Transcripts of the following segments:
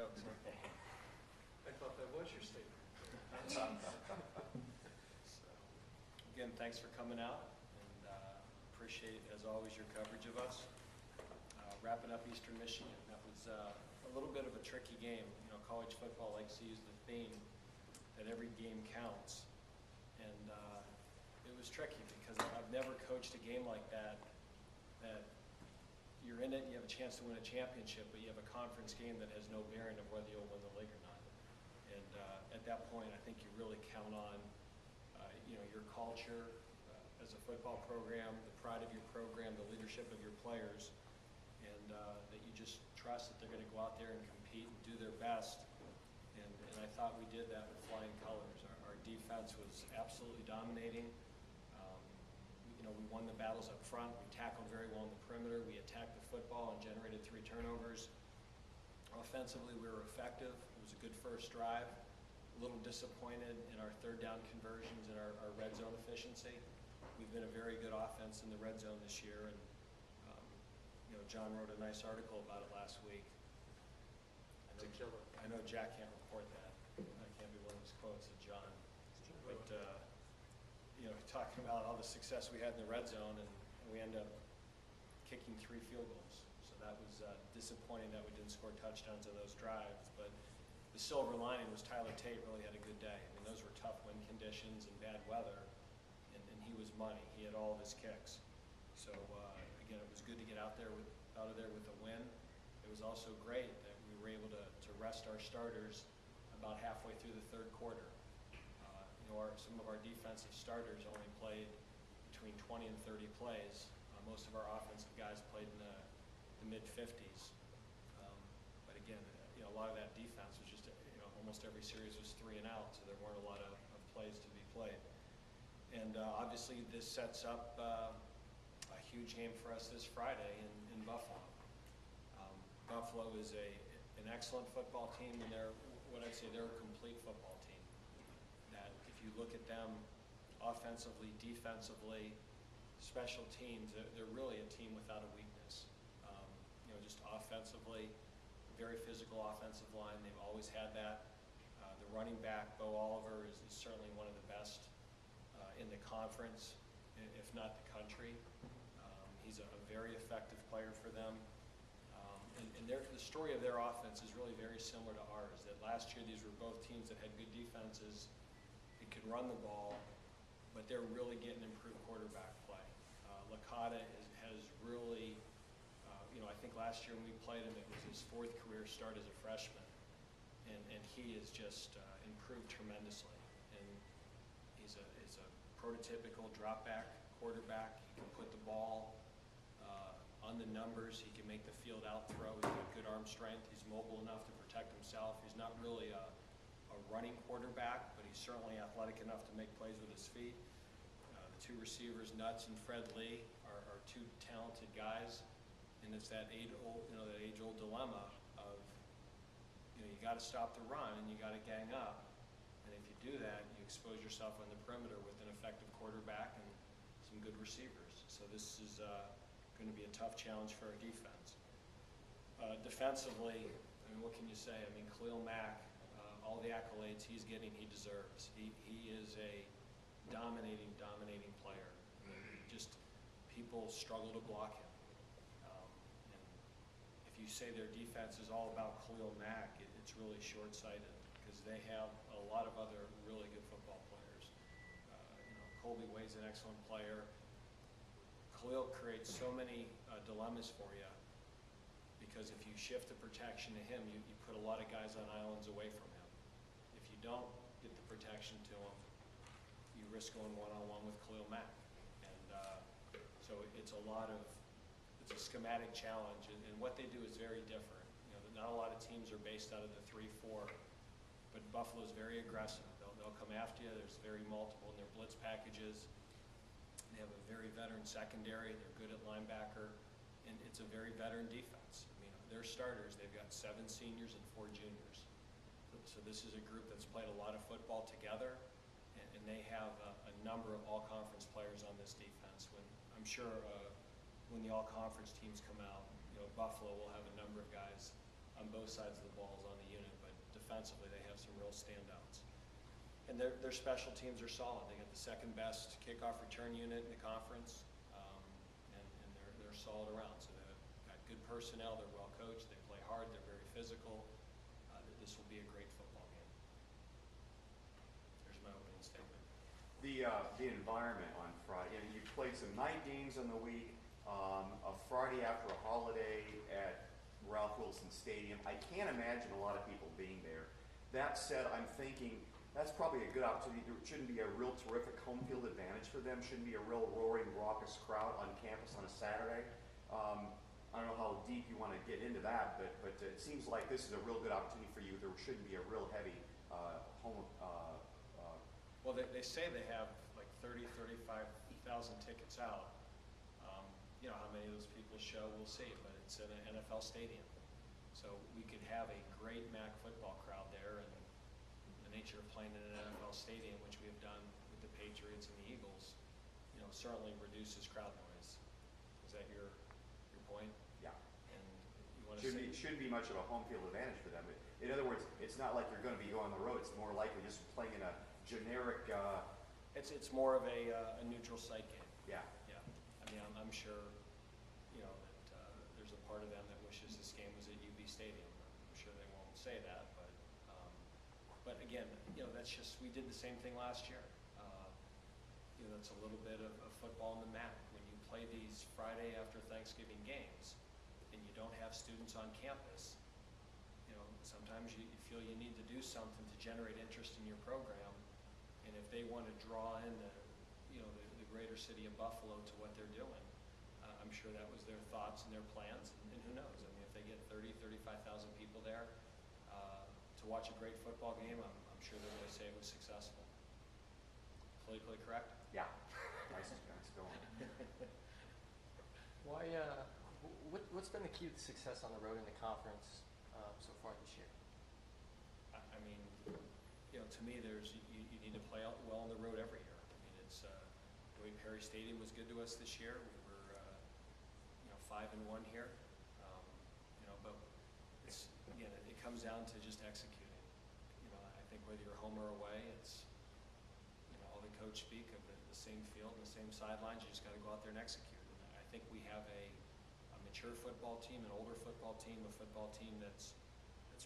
jokes. Huh? I thought that was your statement. So, again, thanks for coming out, and appreciate, as always, your coverage of us. Wrapping up Eastern Michigan, that was a little bit of a tricky game. You know, college football likes to use the theme that every game counts, and it was tricky because I've never coached a game like that, that you're in it, you have a chance to win a championship, but you have a conference game that has no bearing of whether you'll win the league or not. And at that point, I think you really count on, you know, your culture as a football program, the pride of your program, the leadership of your players, and that you just trust that they're going to go out there and compete and do their best. And I thought we did that with flying colors. Our defense was absolutely dominating. You know, we won the battles up front. We tackled very well in the perimeter. We attacked the football and generated 3 turnovers. Offensively, we were effective. It was a good first drive. A little disappointed in our third down conversions and our red zone efficiency. We've been a very good offense in the red zone this year, and you know, John wrote a nice article about it last week. I know Jack can't report that. I can't be one of his quotes of John. But you know, talking about all the success we had in the red zone, and we ended up kicking 3 field goals. So that was disappointing that we didn't score touchdowns on those drives. But the silver lining was Tyler Tate really had a good day. I mean, those were tough wind conditions and bad weather, and he was money. He had all of his kicks. So again, it was good to get out of there with a win. It was also great that we were able to rest our starters about halfway through the third quarter. You know, some of our defensive starters only played between 20 and 30 plays. Most of our offensive guys played in the mid-50s. But again, you know, a lot of that defense was just, you know, almost every series was 3 and out, so there weren't a lot of plays to be played. And obviously this sets up a huge game for us this Friday in Buffalo. Buffalo is an excellent football team, and they're a complete football team. That if you look at them offensively, defensively, special teams, they're really a team without a weakness. You know, just offensively, very physical offensive line. They've always had that. The running back, Bo Oliver, is certainly one of the best in the conference, if not the country. He's a very effective player for them. And the story of their offense is really very similar to ours, that last year these were both teams that had good defenses, that could run the ball, but they're really getting improved quarterback play. Licata has really, you know, I think last year when we played him, it was his 4th career start as a freshman, and he has just improved tremendously. And he's a prototypical drop-back quarterback. He can put the ball on the numbers. He can make the field out throw. He's got good arm strength. He's mobile enough to protect himself. He's not really a running quarterback, but he's certainly athletic enough to make plays with his feet. The 2 receivers, Nuts and Fred Lee, are 2 talented guys, and it's that age-old dilemma of, you know, you got to stop the run and you got to gang up, and if you do that, you expose yourself on the perimeter with an effective quarterback and some good receivers. So this is going to be a tough challenge for our defense. Defensively, I mean, what can you say? I mean, Khalil Mack, all the accolades he's getting, he deserves. He is a dominating player. I mean, just people struggle to block him. And if you say their defense is all about Khalil Mack, it's really short-sighted, because they have a lot of other really good football players. You know, Colby Wade's an excellent player. Khalil creates so many dilemmas for you, because if you shift the protection to him, you put a lot of guys on islands away from him. If you don't get the protection to him, you risk going one-on-one with Khalil Mack. And so it's a schematic challenge, and what they do is very different. You know, not a lot of teams are based out of the 3-4, but Buffalo's very aggressive. They'll come after you. There's very multiple in their blitz packages. They have a very veteran secondary. They're good at linebacker, and it's a very veteran defense. I mean, their starters, they've got 7 seniors and 4 juniors. So this is a group that's played a lot of football together, and they have a number of all-conference players on this defense. I'm sure when the all-conference teams come out, you know, Buffalo will have a number of guys on both sides of the balls on the defensively, they have some real standouts. And their special teams are solid. They got the second best kickoff return unit in the conference, and they're solid around. So they've got good personnel. They're well coached. They play hard. They're very physical. This will be a great football game. There's my opening statement. The environment on Friday. You played some night games in the week. A Friday after a holiday at Ralph Wilson Stadium. I can't imagine a lot of people being there. That said, I'm thinking that's probably a good opportunity. There shouldn't be a real terrific home field advantage for them. Shouldn't be a real roaring, raucous crowd on campus on a Saturday. I don't know how deep you want to get into that, but it seems like this is a real good opportunity for you. There shouldn't be a real heavy home. Well, they say they have like 35,000 tickets out. You know, how many of those people show, we'll see, but it's at an NFL stadium. So we could have a great MAC football crowd there, and the nature of playing in an NFL stadium, which we have done with the Patriots and the Eagles, you know, certainly reduces crowd noise. Is that your point? Yeah. And you want to shouldn't be much of a home field advantage for them. In other words, it's not like you're going to be going on the road. It's more likely just playing in a generic. It's more of a neutral site game. Yeah. Yeah. I mean, I'm sure, you know, that there's a part of them that wishes this game was at UB Stadium. I'm sure they won't say that, but again, you know, that's just, we did the same thing last year. You know, that's a little bit of football in the MAC. When you play these Friday after Thanksgiving games and you don't have students on campus, you know, sometimes you feel you need to do something to generate interest in your program. And if they want to draw in the greater city of Buffalo to what they're doing, I'm sure that was their thoughts and their plans. And who knows? I mean, if they get 35,000 people there to watch a great football game, I'm sure they're going to say it was successful. Politically correct? Yeah. Nice going. Why? What's been the key to the success on the road in the conference so far this year? I mean, you know, to me, you need to play out well on the road every year. I mean, it's the way Perry Stadium was good to us this year. We were, 5-1 here. You know, but it's again, it comes down to just executing. You know, I think whether you're home or away, it's all the coach speak of the same field and the same sidelines. You just got to go out there and execute. And I think we have a mature football team, an older football team, a football team that's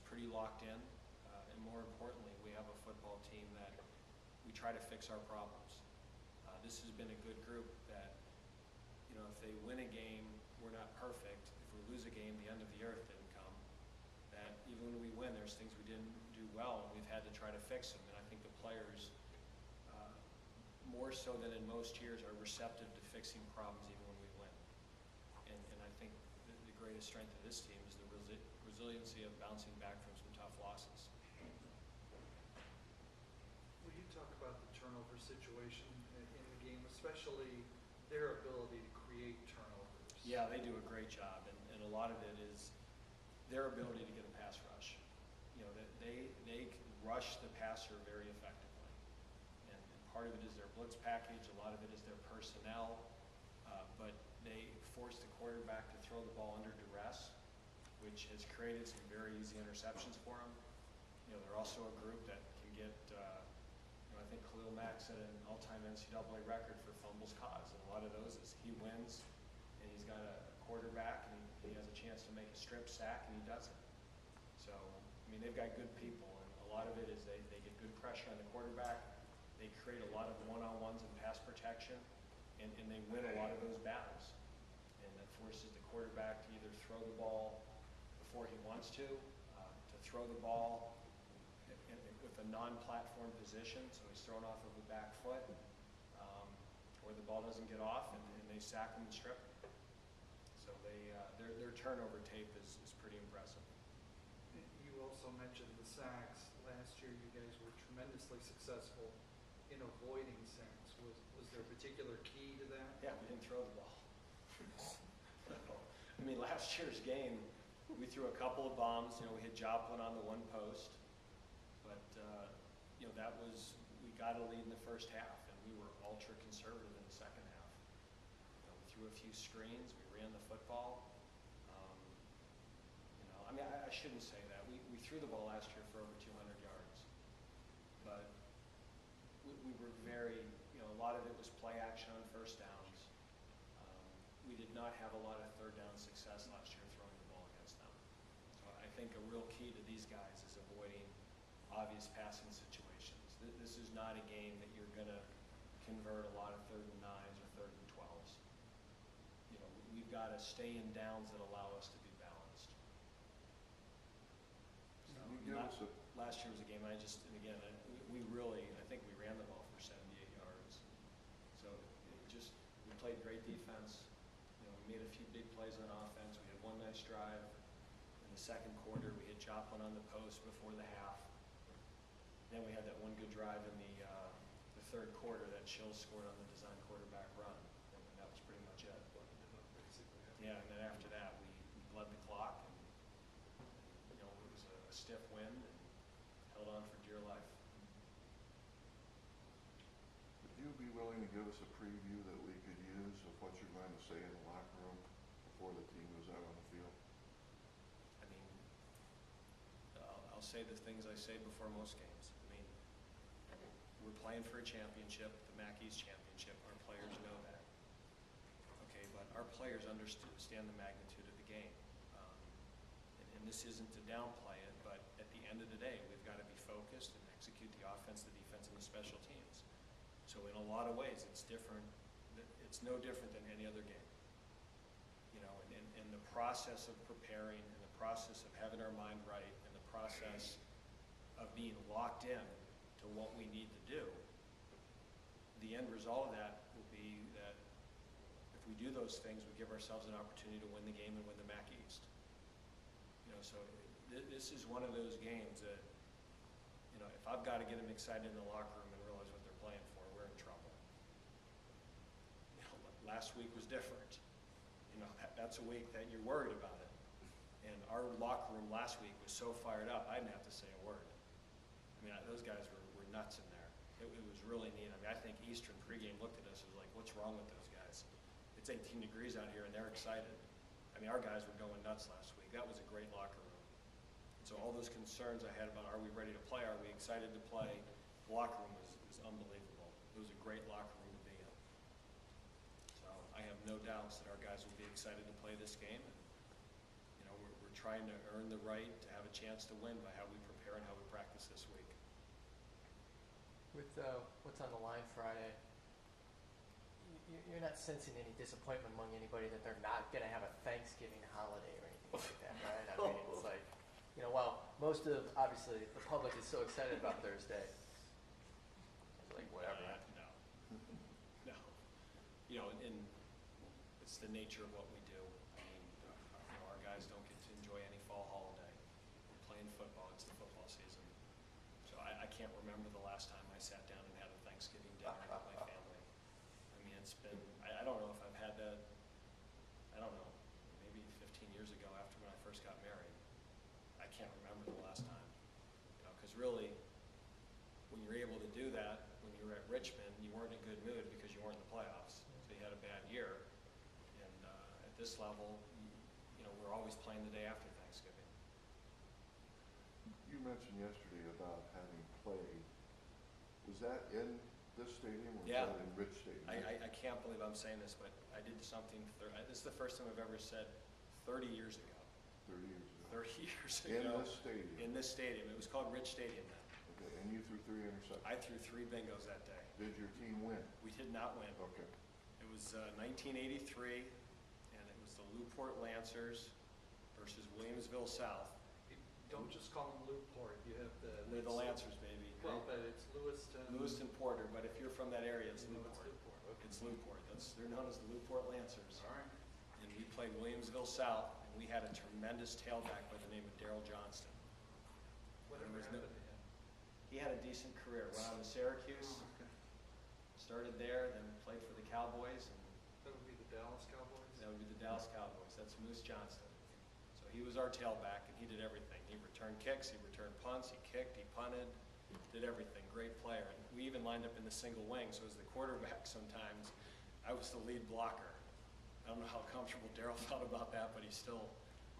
pretty locked in. And more importantly, we have a football team that we try to fix our problems. This has been a good group that, you know, if they win a game, we're not perfect. If we lose a game, the end of the earth didn't come. That even when we win, there's things we didn't do well, and we've had to try to fix them. And I think the players, more so than in most years, are receptive to fixing problems even when we win. And I think the greatest strength of this team is the resiliency of bouncing back from some tough losses. Will you talk about the turnover situation in the game, especially their ability to create turnovers? Yeah, they do a great job, and a lot of it is their ability to get a pass rush. You know, they can rush the passer very effectively, and part of it is their blitz package. A lot of it is their personnel, but they force the quarterback to throw the ball under duress, which has created some very easy interceptions for them. You know, they're also a group that can get. I think Khalil Mack set an all-time NCAA record for fumbles caused, and a lot of those is he wins, and he's got a quarterback, and he has a chance to make a strip sack, and he doesn't. So, I mean, they've got good people, and a lot of it is they get good pressure on the quarterback. They create a lot of one-on-ones and pass protection, and they win a lot of those battles. And that forces the quarterback to either throw the ball before he wants to throw the ball with a non-platform position, so he's thrown off of the back foot, or the ball doesn't get off, and they sack him and strip him. So their turnover tape is pretty impressive. You also mentioned the sacks. Last year you guys were tremendously successful in avoiding sacks. Was there a particular key to that? Yeah, we didn't throw the ball. I mean, last year's game, we threw a couple of bombs. You know, we hit Joplin on the one post. But, that was, we got a lead in the first half, and we were ultra conservative in the second half. We threw a few screens, we ran the football. I shouldn't say that. We threw threw the ball last year for over 200 yards. But we were very, a lot of it was play action on first downs. We did not have a lot of third down success last year throwing the ball against them. So I think a real key to these guys is avoiding obvious passing situations. This is not a game that you're going to convert a lot of 3rd and 9s or 3rd and 12s. We've got to stay in downs that allow us to be balanced. So, Can you give us a, last year was a game I think we ran the ball for 78 yards. So we played great defense. We made a few big plays on offense. We had one nice drive. In the second quarter, we hit Joplin on the post before the half. Then we had that one good drive in the third quarter that Shields scored on the design quarterback run. And that was pretty much it. Yeah, and then after that, we bled the clock. And, it was a stiff wind and held on for dear life. would you be willing to give us a preview that we could use of what you're going to say in the locker room before the team goes out on the field? I mean, I'll say the things I say before most games. We're playing for a championship, the MAC East championship. Our players know that. Okay, but our players understand the magnitude of the game. And this isn't to downplay it, but at the end of the day, we've got to be focused and execute the offense, the defense, and the special teams. So in a lot of ways, it's different. It's no different than any other game. And the process of preparing, and the process of having our mind right, and the process of being locked in to what we need to do, the end result of that will be that if we do those things, we give ourselves an opportunity to win the game and win the MAC East. So this is one of those games that, if I've got to get them excited in the locker room and realize what they're playing for, we're in trouble. Last week was different. That's a week that you're worried about it. And our locker room last week was so fired up, I didn't have to say a word. Those guys were nuts in there. It was really neat. I think Eastern pregame looked at us and was like, what's wrong with those guys? It's 18 degrees out here and they're excited. Our guys were going nuts last week. That was a great locker room. And so all those concerns I had about are we ready to play, are we excited to play, the locker room was unbelievable. It was a great locker room to be in. So I have no doubts that our guys will be excited to play this game. And, we're trying to earn the right to have a chance to win by how we prepare and how we practice this week. With what's on the line Friday, you're not sensing any disappointment among anybody that they're not going to have a Thanksgiving holiday or anything like that, right? It's like, most of, obviously, the public is so excited about Thursday. It's like, whatever. No. And it's the nature of what we do. Our guys don't get to enjoy any fall holiday. We're playing football. It's the football season. So I can't remember the last time I sat down and had a Thanksgiving dinner with my family. It's been, I don't know if I've had that, maybe 15 years ago after when I first got married. I can't remember the last time. Because really, when you're able to do that, when you were at Richmond, you weren't in a good mood because you weren't in the playoffs. So you had a bad year. And at this level, we're always playing the day after Thanksgiving. You mentioned yesterday about having played. Was that in this stadium or was that in Rich Stadium? I can't believe I'm saying this, but I did something, this is the first time I've ever said 30 years ago. 30 years ago. 30 years In ago. this stadium? In this stadium. It was called Rich Stadium then. Okay, and you threw 3 interceptions? I threw 3 bingos that day. Did your team win? We did not win. Okay. It was 1983, and it was the Newport Lancers versus Williamsville South. Don't just call them Newport. You have We're the Lancers, baby. Well, but it's Lewiston Porter, but if you're from that area, it's No, Newport. it's Newport, okay. It's Newport. They're known as the Newport Lancers. All right. And we played Williamsville South, and we had a tremendous tailback by the name of Daryl Johnston. Whatever happened to him? He had a decent career. Went on to Syracuse, Okay. started there, then played for the Cowboys, and That would be the Dallas Cowboys? that would be the Dallas Cowboys. That's Moose Johnston. So he was our tailback, and he did everything. He returned kicks, he returned punts, he kicked, he punted, did everything. Great player. And we even lined up in the single wing, so as the quarterback sometimes, I was the lead blocker. I don't know how comfortable Daryl felt about that, but he still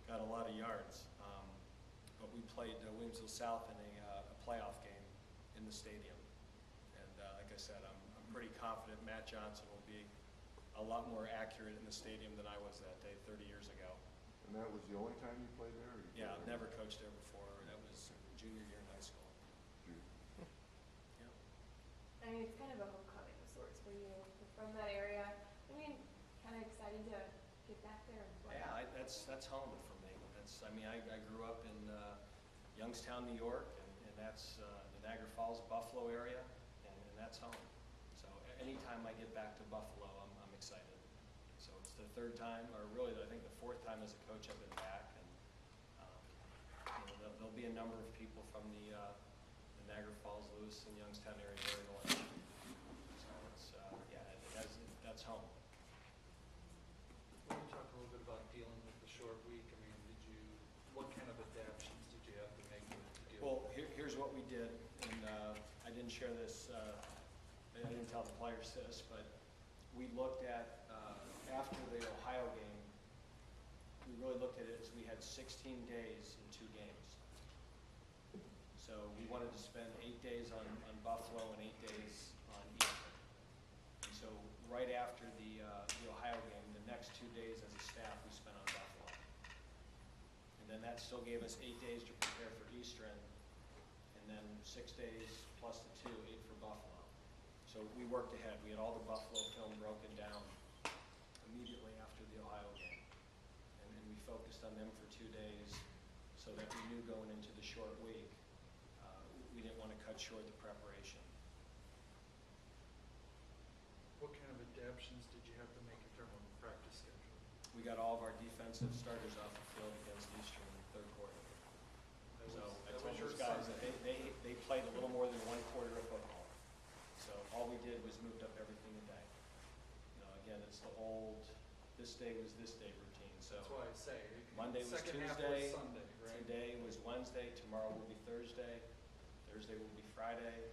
got a lot of yards. but we played Williamsville South in a playoff game in the stadium. And like I said, I'm pretty confident Matt Johnson will be a lot more accurate in the stadium than I was that day 30 years ago. And that was the only time you played there? Or you Yeah, I've played never coached there before. That was junior year in high school. there? Yeah. I mean, it's kind of a homecoming of sorts for you. You're from that area. I mean, kind of excited to get back there and play. Yeah, that's home for me. I grew up in Youngstown, New York, and that's the Niagara Falls, Buffalo area, and that's home. So anytime I get back to Buffalo, I'm excited. So it's the third time, or really I think the fourth time as a coach I've been back, and there'll be a number of people from the Niagara Falls, Lewis, and Youngstown area that are going. So it's that's home. Can you talk a little bit about dealing with the short week? I mean, what kind of adaptations did you have to make to deal Well, with it? here's what we did, and I didn't share this, I didn't tell the players this, but we looked at, after the Ohio game, we really looked at it as we had 16 days in 2 games. So we wanted to spend 8 days on Buffalo and 8 days on Eastern. And so right after the Ohio game, the next 2 days as a staff we spent on Buffalo. And then that still gave us 8 days to prepare for Eastern, and then 6 days plus the 2, 8 for Buffalo. So we worked ahead. We had all the Buffalo film broken down immediately after the Ohio game. And we focused on them for 2 days so that we knew going into the short week, we didn't want to cut short the preparation. What kind of adaptations did you have to make in terms of the practice schedule? We got all of our defensive starters off the field against Eastern in the third quarter. So I told those guys that they played a little more than 1 quarter of football. So all we did was moved up everything a day. Again, it's the old, this day was this day routine. So That's why I say. Monday was second half Tuesday, was Sunday, right? today was Wednesday, tomorrow will be Thursday, Thursday will be Friday.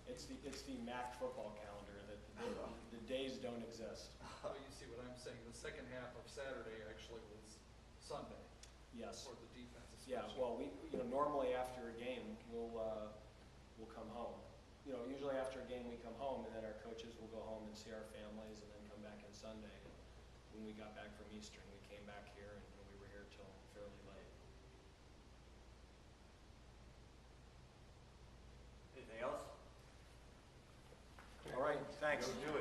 It's the MAC football calendar that the days don't exist. Oh, you see what I'm saying? The second half of Saturday actually was Sunday Yes. for the defense especially. Yeah, well, we normally after a game, we'll come home. Usually after a game, we come home, and then our coaches will go home and see our families, and then come back on Sunday. And when we got back from Eastern, we came back here, and we were here till fairly late. Anything else? All right, thanks. Go do it.